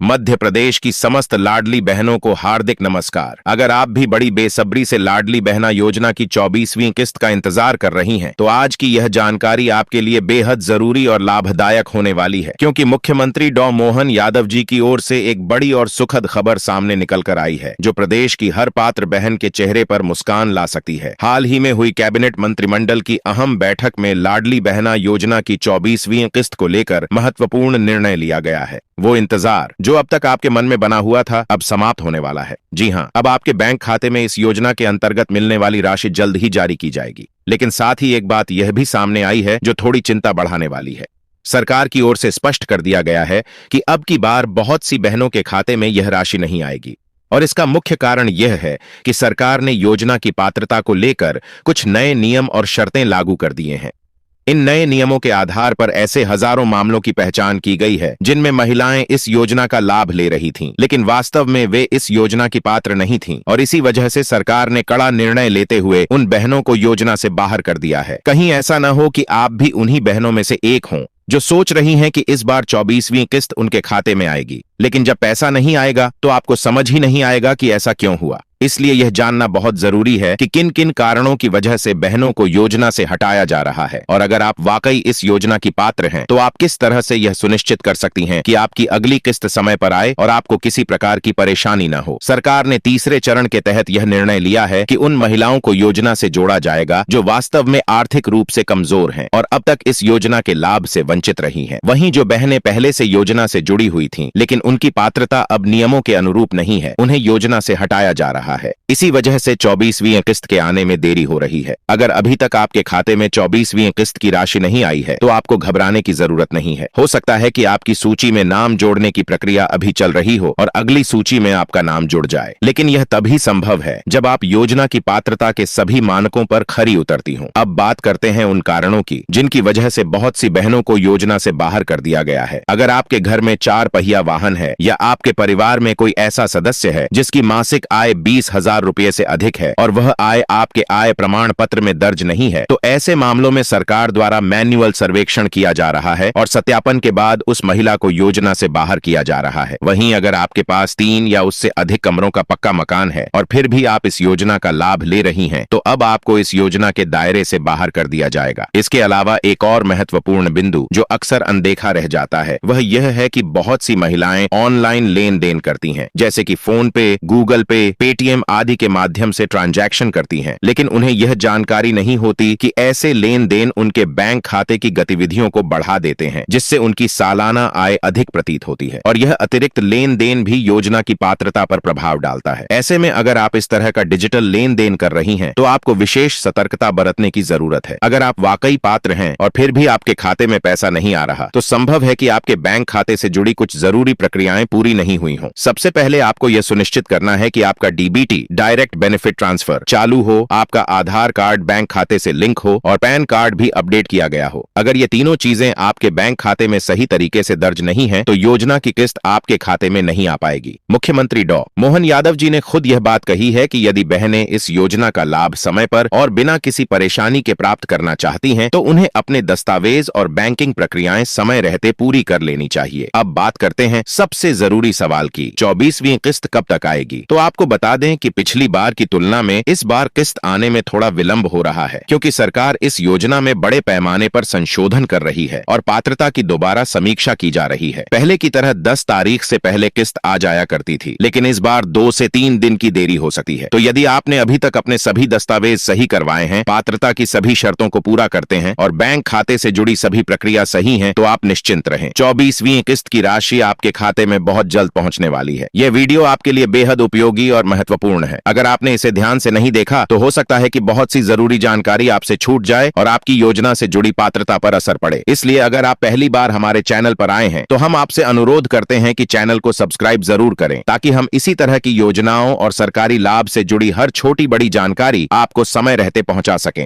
मध्य प्रदेश की समस्त लाडली बहनों को हार्दिक नमस्कार। अगर आप भी बड़ी बेसब्री से लाडली बहना योजना की 24वीं किस्त का इंतजार कर रही हैं, तो आज की यह जानकारी आपके लिए बेहद जरूरी और लाभदायक होने वाली है, क्योंकि मुख्यमंत्री डॉ मोहन यादव जी की ओर से एक बड़ी और सुखद खबर सामने निकल कर आई है, जो प्रदेश की हर पात्र बहन के चेहरे पर मुस्कान ला सकती है। हाल ही में हुई कैबिनेट मंत्रिमंडल की अहम बैठक में लाडली बहना योजना की 24वीं किस्त को लेकर महत्वपूर्ण निर्णय लिया गया है। वो इंतजार जो अब तक आपके मन में बना हुआ था, अब समाप्त होने वाला है। जी हां, अब आपके बैंक खाते में इस योजना के अंतर्गत मिलने वाली राशि जल्द ही जारी की जाएगी। लेकिन साथ ही एक बात यह भी सामने आई है जो थोड़ी चिंता बढ़ाने वाली है। सरकार की ओर से स्पष्ट कर दिया गया है कि अब की बार बहुत सी बहनों के खाते में यह राशि नहीं आएगी, और इसका मुख्य कारण यह है कि सरकार ने योजना की पात्रता को लेकर कुछ नए नियम और शर्तें लागू कर दिए हैं। इन नए नियमों के आधार पर ऐसे हजारों मामलों की पहचान की गई है जिनमें महिलाएं इस योजना का लाभ ले रही थीं, लेकिन वास्तव में वे इस योजना की पात्र नहीं थीं, और इसी वजह से सरकार ने कड़ा निर्णय लेते हुए उन बहनों को योजना से बाहर कर दिया है। कहीं ऐसा न हो कि आप भी उन्हीं बहनों में से एक हों जो सोच रही हैं कि इस बार 24वीं किस्त उनके खाते में आएगी, लेकिन जब पैसा नहीं आएगा तो आपको समझ ही नहीं आएगा कि ऐसा क्यों हुआ। इसलिए यह जानना बहुत जरूरी है कि किन किन कारणों की वजह से बहनों को योजना से हटाया जा रहा है, और अगर आप वाकई इस योजना की पात्र हैं तो आप किस तरह से यह सुनिश्चित कर सकती हैं कि आपकी अगली किस्त समय पर आए और आपको किसी प्रकार की परेशानी न हो। सरकार ने तीसरे चरण के तहत यह निर्णय लिया है कि उन महिलाओं को योजना से जोड़ा जाएगा जो वास्तव में आर्थिक रूप से कमजोर हैं और अब तक इस योजना के लाभ से वंचित रही हैं। वहीं जो बहनें पहले से योजना से जुड़ी हुई थीं, लेकिन उनकी पात्रता अब नियमों के अनुरूप नहीं है, उन्हें योजना से हटाया जा रहा है। इसी वजह से 24वीं किस्त के आने में देरी हो रही है। अगर अभी तक आपके खाते में 24वीं किस्त की राशि नहीं आई है तो आपको घबराने की जरूरत नहीं है। हो सकता है कि आपकी सूची में नाम जोड़ने की प्रक्रिया अभी चल रही हो और अगली सूची में आपका नाम जुड़ जाए, लेकिन यह तभी संभव है जब आप योजना की पात्रता के सभी मानकों पर खरी उतरती हों। अब बात करते हैं उन कारणों की जिनकी वजह से बहुत सी बहनों को योजना से बाहर कर दिया गया है। अगर आपके घर में 4 पहिया वाहन है या आपके परिवार में कोई ऐसा सदस्य है जिसकी मासिक आय 20,000 रुपये से अधिक है और वह आय आपके आय प्रमाण पत्र में दर्ज नहीं है, तो ऐसे मामलों में सरकार द्वारा मैन्युअल सर्वेक्षण किया जा रहा है और सत्यापन के बाद उस महिला को योजना से बाहर किया जा रहा है। वहीं अगर आपके पास 3 या उससे अधिक कमरों का पक्का मकान है और फिर भी आप इस योजना का लाभ ले रही हैं, तो अब आपको इस योजना के दायरे से बाहर कर दिया जाएगा। इसके अलावा एक और महत्वपूर्ण बिंदु जो अक्सर अनदेखा रह जाता है वह यह है कि बहुत सी महिलाएं ऑनलाइन लेन देन करती हैं, जैसे कि फोन पे, गूगल पे, पेटीएम आदि के माध्यम से ट्रांजैक्शन करती हैं, लेकिन उन्हें यह जानकारी नहीं होती कि ऐसे लेन देन उनके बैंक खाते की गतिविधियों को बढ़ा देते हैं, जिससे उनकी सालाना आय अधिक प्रतीत होती है, और यह अतिरिक्त लेन देन भी योजना की पात्रता पर प्रभाव डालता है। ऐसे में अगर आप इस तरह का डिजिटल लेन देन कर रही हैं तो आपको विशेष सतर्कता बरतने की जरूरत है। अगर आप वाकई पात्र हैं और फिर भी आपके खाते में पैसा नहीं आ रहा, तो संभव है कि आपके बैंक खाते से जुड़ी कुछ जरूरी प्रक्रियाएं पूरी नहीं हुई हों। सबसे पहले आपको यह सुनिश्चित करना है कि आपका डीबीटी डायरेक्ट बेनिफिट ट्रांसफर चालू हो, आपका आधार कार्ड बैंक खाते से लिंक हो और पैन कार्ड भी अपडेट किया गया हो। अगर ये तीनों चीजें आपके बैंक खाते में सही तरीके से दर्ज नहीं है तो योजना की किस्त आपके खाते में नहीं आ पाएगी। मुख्यमंत्री डॉ मोहन यादव जी ने खुद यह बात कही है कि यदि बहनें इस योजना का लाभ समय पर और बिना किसी परेशानी के प्राप्त करना चाहती हैं तो उन्हें अपने दस्तावेज और बैंकिंग प्रक्रियाएं समय रहते पूरी कर लेनी चाहिए। अब बात करते हैं सबसे जरूरी सवाल की, 24वीं किस्त कब तक आएगी? तो आपको बता दें कि पिछली बार की तुलना में इस बार किस्त आने में थोड़ा विलंब हो रहा है, क्योंकि सरकार इस योजना में बड़े पैमाने पर संशोधन कर रही है और पात्रता की दोबारा समीक्षा की जा रही है। पहले की तरह 10 तारीख से पहले किस्त आ जाया करती थी, लेकिन इस बार 2 से 3 दिन की देरी हो सकती है। तो यदि आपने अभी तक अपने सभी दस्तावेज सही करवाए हैं, पात्रता की सभी शर्तों को पूरा करते हैं और बैंक खाते से जुड़ी सभी प्रक्रिया सही है, तो आप निश्चिंत रहें। 24वीं किस्त की राशि आपके खाते में बहुत जल्द पहुंचने वाली है। यह वीडियो आपके लिए बेहद उपयोगी और महत्वपूर्ण है। अगर आपने इसे ध्यान से नहीं देखा तो हो सकता है कि बहुत सी जरूरी जानकारी आपसे छूट जाए और आपकी योजना से जुड़ी पात्रता पर असर पड़े। इसलिए अगर आप पहली बार हमारे चैनल पर आए हैं तो हम आपसे अनुरोध करते हैं कि चैनल को सब्सक्राइब जरूर करें, ताकि हम इसी तरह की योजनाओं और सरकारी लाभ से जुड़ी हर छोटी बड़ी जानकारी आपको समय रहते पहुंचा सकें।